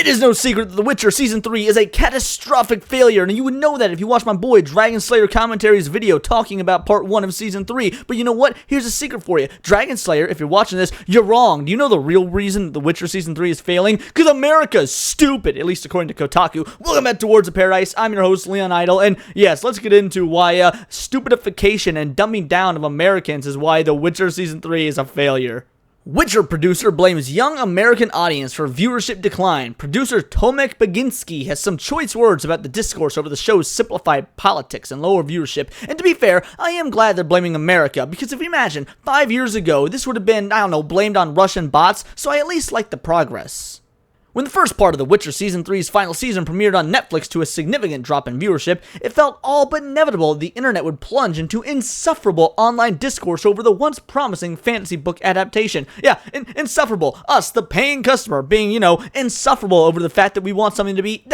It is no secret that The Witcher Season 3 is a catastrophic failure, and you would know that if you watched my boy Dragon Slayer Commentary's video talking about Part 1 of Season 3. But you know what? Here's a secret for you. Dragon Slayer, if you're watching this, you're wrong. Do you know the real reason The Witcher Season 3 is failing? Because America's stupid, at least according to Kotaku. Welcome back to Words of Paradise. I'm your host, Leon Idol, and yes, let's get into why stupidification and dumbing down of Americans is why The Witcher Season 3 is a failure. Witcher producer blames young American audience for viewership decline. Producer Tomek Baginski has some choice words about the discourse over the show's simplified politics and lower viewership. And to be fair, I am glad they're blaming America, because if you imagine, 5 years ago, this would have been, blamed on Russian bots, so I at least like the progress. When the first part of The Witcher Season 3's final season premiered on Netflix to a significant drop in viewership, it felt all but inevitable the internet would plunge into insufferable online discourse over the once promising fantasy book adaptation. Yeah, insufferable. Us, the paying customer, being, insufferable over the fact that we want something to be,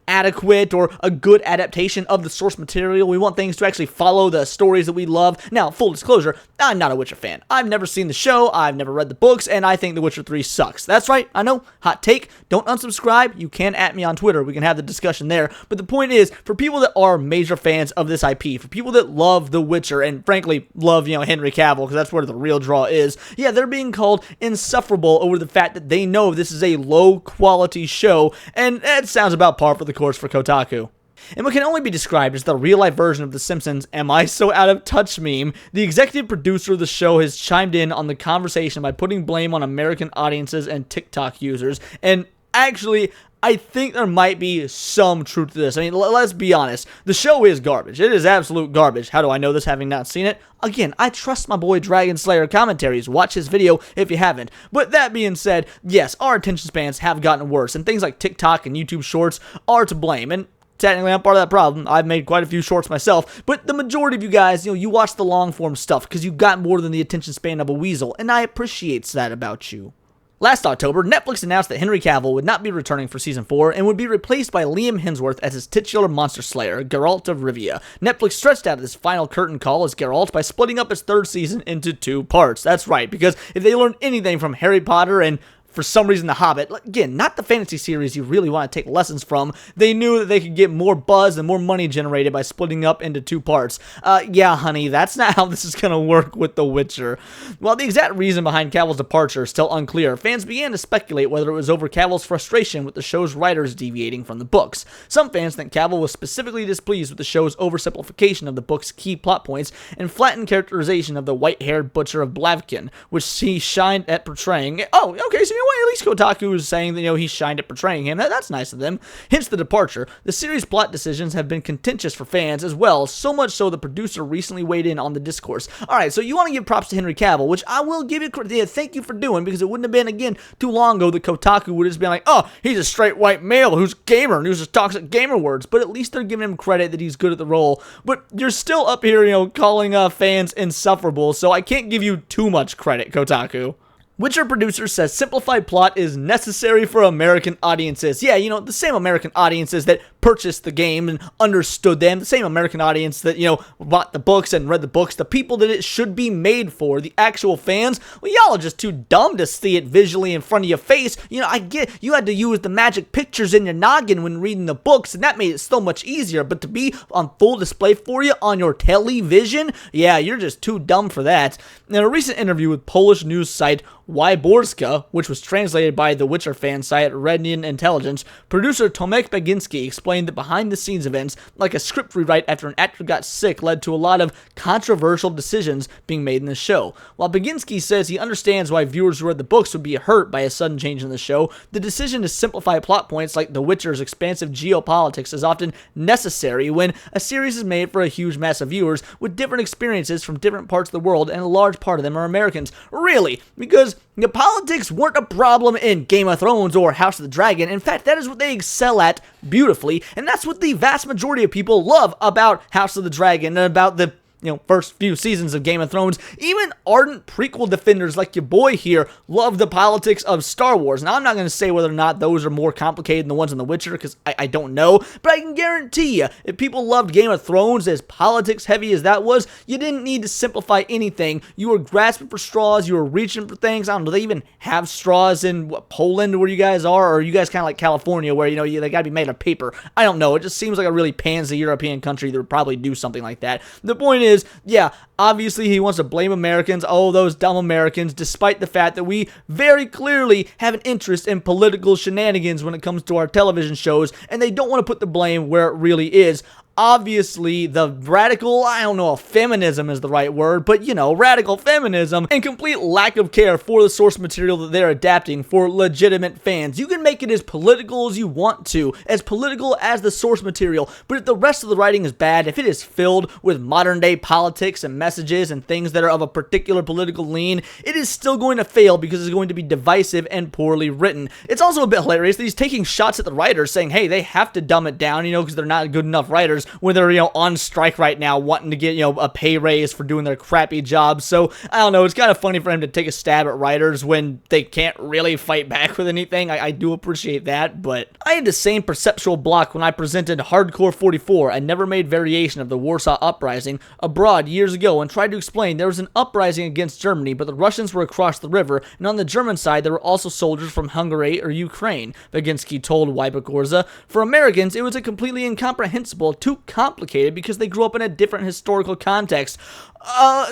adequate or a good adaptation of the source material. We want things to actually follow the stories that we love. Now, full disclosure, I'm not a Witcher fan. I've never seen the show, I've never read the books, and I think The Witcher 3 sucks. That's right, I know, hot take. Don't unsubscribe. You can at me on Twitter. We can have the discussion there. But the point is, for people that are major fans of this IP, for people that love The Witcher and frankly love, Henry Cavill, because that's where the real draw is, yeah, they're being called insufferable over the fact that they know this is a low quality show, and that sounds about par for the course for Kotaku. In what can only be described as the real-life version of The Simpsons' "Am I so out of touch" meme, the executive producer of the show has chimed in on the conversation by putting blame on American audiences and TikTok users. And actually, I think there might be some truth to this. I mean, let's be honest. The show is garbage. It is absolute garbage. How do I know this, having not seen it? Again, I trust my boy Dragon Slayer Commentaries. Watch his video if you haven't. But that being said, yes, our attention spans have gotten worse, and things like TikTok and YouTube Shorts are to blame. And technically, I'm part of that problem. I've made quite a few shorts myself, but the majority of you guys, you watch the long-form stuff because you got more than the attention span of a weasel, and I appreciate that about you. Last October, Netflix announced that Henry Cavill would not be returning for Season 4 and would be replaced by Liam Hemsworth as his titular monster slayer, Geralt of Rivia. Netflix stretched out this final curtain call as Geralt by splitting up its third season into 2 parts. That's right, because if they learned anything from Harry Potter and for some reason The Hobbit, again, not the fantasy series you really want to take lessons from, they knew that they could get more buzz and more money generated by splitting up into 2 parts. Yeah, honey, that's not how this is going to work with The Witcher. While the exact reason behind Cavill's departure is still unclear, fans began to speculate whether it was over Cavill's frustration with the show's writers deviating from the books. Some fans think Cavill was specifically displeased with the show's oversimplification of the book's key plot points and flattened characterization of the white-haired butcher of Blavkin, which he shined at portraying. Oh, okay, so at least Kotaku is saying that, he shined at portraying him. That's nice of them. Hence the departure. The series' plot decisions have been contentious for fans as well, so much so the producer recently weighed in on the discourse. Alright, so you want to give props to Henry Cavill, which I will give you credit. Yeah, thank you for doing, because it wouldn't have been, again, too long ago that Kotaku would have just been like, oh, he's a straight white male who's gamer and uses toxic gamer words, but at least they're giving him credit that he's good at the role. But you're still up here, calling fans insufferable, so I can't give you too much credit, Kotaku. Witcher producer says simplified plot is necessary for American audiences. Yeah, the same American audiences that purchased the game and understood them. The same American audience that, bought the books and read the books. The people that it should be made for. The actual fans. Well, y'all are just too dumb to see it visually in front of your face. I get you had to use the magic pictures in your noggin when reading the books, and that made it so much easier. But to be on full display for you on your television? Yeah, you're just too dumb for that. In a recent interview with Polish news site Wyborska, which was translated by the Witcher fan site Rednian Intelligence, producer Tomek Baginski explained that behind-the-scenes events, like a script rewrite after an actor got sick, led to a lot of controversial decisions being made in the show. While Baginski says he understands why viewers who read the books would be hurt by a sudden change in the show, the decision to simplify plot points like The Witcher's expansive geopolitics is often necessary when a series is made for a huge mass of viewers with different experiences from different parts of the world, and a large part of them are Americans. Really? Because the politics weren't a problem in Game of Thrones or House of the Dragon. In fact, that is what they excel at beautifully, and that's what the vast majority of people love about House of the Dragon and about the first few seasons of Game of Thrones. Even ardent prequel defenders like your boy here love the politics of Star Wars. Now, I'm not going to say whether or not those are more complicated than the ones in The Witcher, because I don't know, but I can guarantee you, if people loved Game of Thrones as politics heavy as that was, you didn't need to simplify anything. You were grasping for straws, you were reaching for things. I don't know, they even have straws in Poland where you guys are, or are you guys kind of like California where, they got to be made of paper? I don't know, it just seems like a really pansy European country that would probably do something like that. The point is, yeah, obviously he wants to blame Americans, oh, those dumb Americans, despite the fact that we very clearly have an interest in political shenanigans when it comes to our television shows, and they don't want to put the blame where it really is. Obviously, the radical, I don't know if feminism is the right word, but radical feminism and complete lack of care for the source material that they're adapting for legitimate fans. You can make it as political as you want to, as political as the source material, but if the rest of the writing is bad, if it is filled with modern day politics and messages and things that are of a particular political lean, it is still going to fail because it's going to be divisive and poorly written. It's also a bit hilarious that he's taking shots at the writers, saying, hey, they have to dumb it down, because they're not good enough writers, when they're, on strike right now, wanting to get, a pay raise for doing their crappy jobs. So, I don't know, it's kind of funny for him to take a stab at writers when they can't really fight back with anything. I do appreciate that, but I had the same perceptual block when I presented Hardcore 44, a never-made variation of the Warsaw Uprising, abroad years ago, and tried to explain there was an uprising against Germany, but the Russians were across the river, and on the German side, there were also soldiers from Hungary or Ukraine, Baginski told Wybagorza. For Americans, it was a completely incomprehensible, too complicated because they grew up in a different historical context.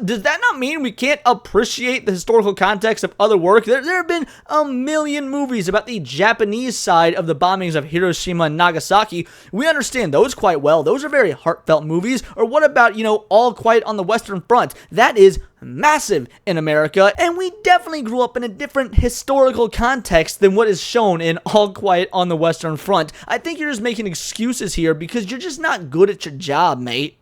Does that not mean we can't appreciate the historical context of other work? There have been a million movies about the Japanese side of the bombings of Hiroshima and Nagasaki. We understand those quite well. Those are very heartfelt movies. Or what about, All Quiet on the Western Front? That is massive in America, and we definitely grew up in a different historical context than what is shown in All Quiet on the Western Front. I think you're just making excuses here because you're just not good at your job, mate.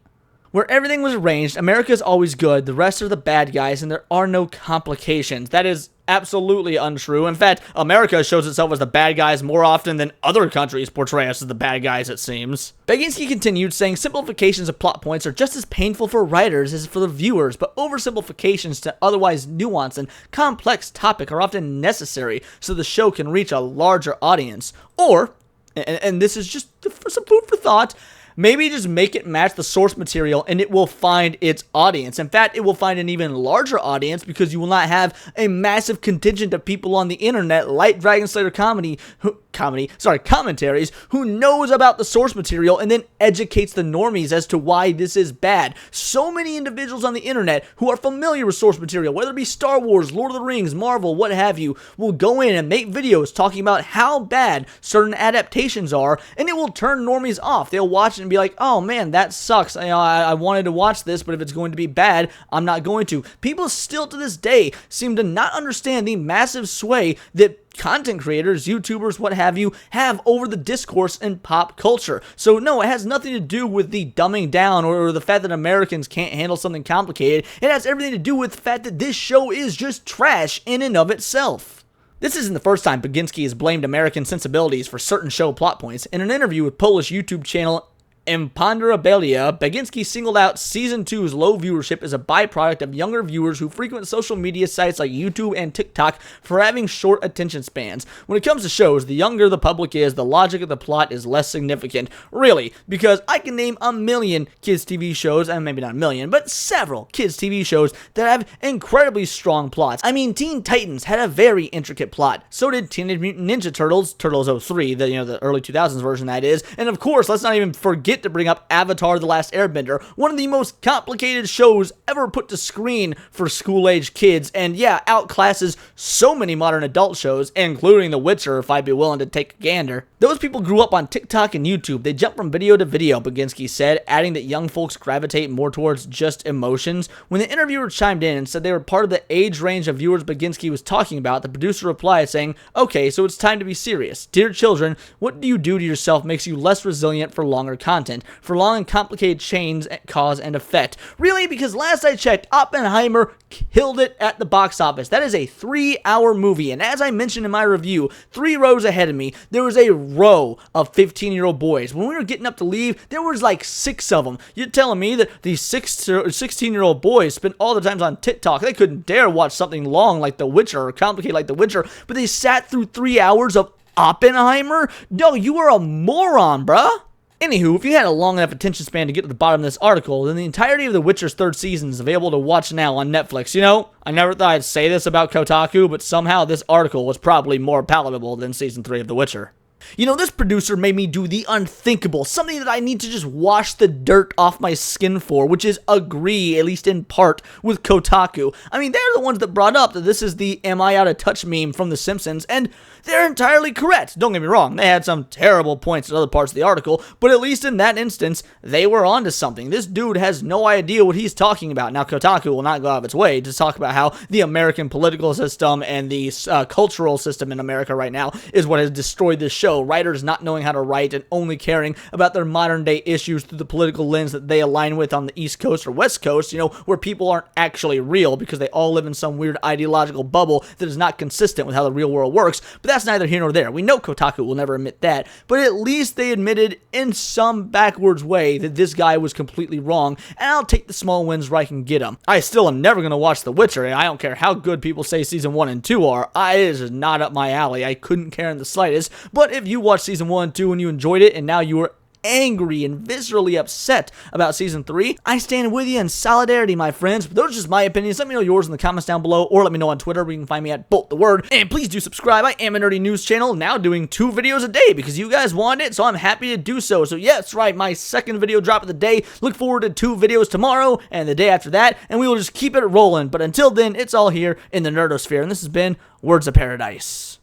Where everything was arranged, America's always good, the rest are the bad guys, and there are no complications. That is absolutely untrue. In fact, America shows itself as the bad guys more often than other countries portray us as the bad guys, it seems. Baginski continued, saying simplifications of plot points are just as painful for writers as for the viewers, but oversimplifications to otherwise nuanced and complex topic are often necessary so the show can reach a larger audience. Or, and this is just for some food for thought, maybe just make it match the source material and it will find its audience. In fact, it will find an even larger audience because you will not have a massive contingent of people on the internet like Dragon Slayer commentaries who knows about the source material and then educates the normies as to why this is bad. So many individuals on the internet who are familiar with source material, whether it be Star Wars, Lord of the Rings, Marvel, what have you, will go in and make videos talking about how bad certain adaptations are, and it will turn normies off. They'll watch it and be like, oh man, that sucks. I wanted to watch this, but if it's going to be bad, I'm not going to. People still to this day seem to not understand the massive sway that content creators, YouTubers, what have you, have over the discourse in pop culture. So no, it has nothing to do with the dumbing down or the fact that Americans can't handle something complicated. It has everything to do with the fact that this show is just trash in and of itself. This isn't the first time Baginski has blamed American sensibilities for certain show plot points. In an interview with Polish YouTube channel Imponderabilia, Baginski singled out Season 2's low viewership as a byproduct of younger viewers who frequent social media sites like YouTube and TikTok for having short attention spans. When it comes to shows, the younger the public is, the logic of the plot is less significant. Really, because I can name a million kids TV shows, and maybe not a million, but several kids TV shows that have incredibly strong plots. I mean, Teen Titans had a very intricate plot. So did Teenage Mutant Ninja Turtles, Turtles 03, the early 2000s version that is. And of course, let's not even forget to bring up Avatar: The Last Airbender, one of the most complicated shows ever put to screen for school-age kids, and yeah, outclasses so many modern adult shows, including The Witcher, if I'd be willing to take a gander. Those people grew up on TikTok and YouTube. They jump from video to video, Baginski said, adding that young folks gravitate more towards just emotions. When the interviewer chimed in and said they were part of the age range of viewers Baginski was talking about, the producer replied saying, okay, so it's time to be serious. Dear children, what do you do to yourself makes you less resilient for longer content? content for long and complicated chains, cause and effect. Really, because last I checked, Oppenheimer killed it at the box office. That is a 3-hour movie, and as I mentioned in my review, 3 rows ahead of me, there was a row of 15-year-old boys. When we were getting up to leave, there was like 6 of them. You're telling me that these 16-year-old boys spent all the times on TikTok. They couldn't dare watch something long like The Witcher or complicated like The Witcher, but they sat through 3 hours of Oppenheimer? No, you are a moron, bruh. Anywho, if you had a long enough attention span to get to the bottom of this article, then the entirety of The Witcher's 3rd season is available to watch now on Netflix. You know, I never thought I'd say this about Kotaku, but somehow this article was probably more palatable than Season 3 of The Witcher. You know, this producer made me do the unthinkable, something that I need to just wash the dirt off my skin for, which is agree, at least in part, with Kotaku. I mean, they're the ones that brought up that this is the "Am I Out of Touch" meme from The Simpsons, and they're entirely correct. Don't get me wrong, they had some terrible points in other parts of the article, but at least in that instance, they were onto something. This dude has no idea what he's talking about. Now, Kotaku will not go out of its way to talk about how the American political system and the cultural system in America right now is what has destroyed this show. Writers not knowing how to write and only caring about their modern day issues through the political lens that they align with on the East Coast or West Coast, you know, where people aren't actually real because they all live in some weird ideological bubble that is not consistent with how the real world works. But that's neither here nor there. We know Kotaku will never admit that, but at least they admitted in some backwards way that this guy was completely wrong, and I'll take the small wins where I can get them. I still am never going to watch The Witcher, and I don't care how good people say Season 1 and 2 are. It is not up my alley. I couldn't care in the slightest, but if you watched Season 1 and 2 and you enjoyed it, and now you are angry and viscerally upset about Season 3, I stand with you in solidarity, my friends. But those are just my opinions. Let me know yours in the comments down below, or let me know on Twitter, where you can find me at BoltTheWord. And please do subscribe. I am a nerdy news channel, now doing 2 videos a day because you guys wanted it, so I'm happy to do so. So yeah, that's right, my 2nd video drop of the day. Look forward to 2 videos tomorrow and the day after that, and we will just keep it rolling. But until then, it's all here in the nerdosphere, and this has been Words of Paradise.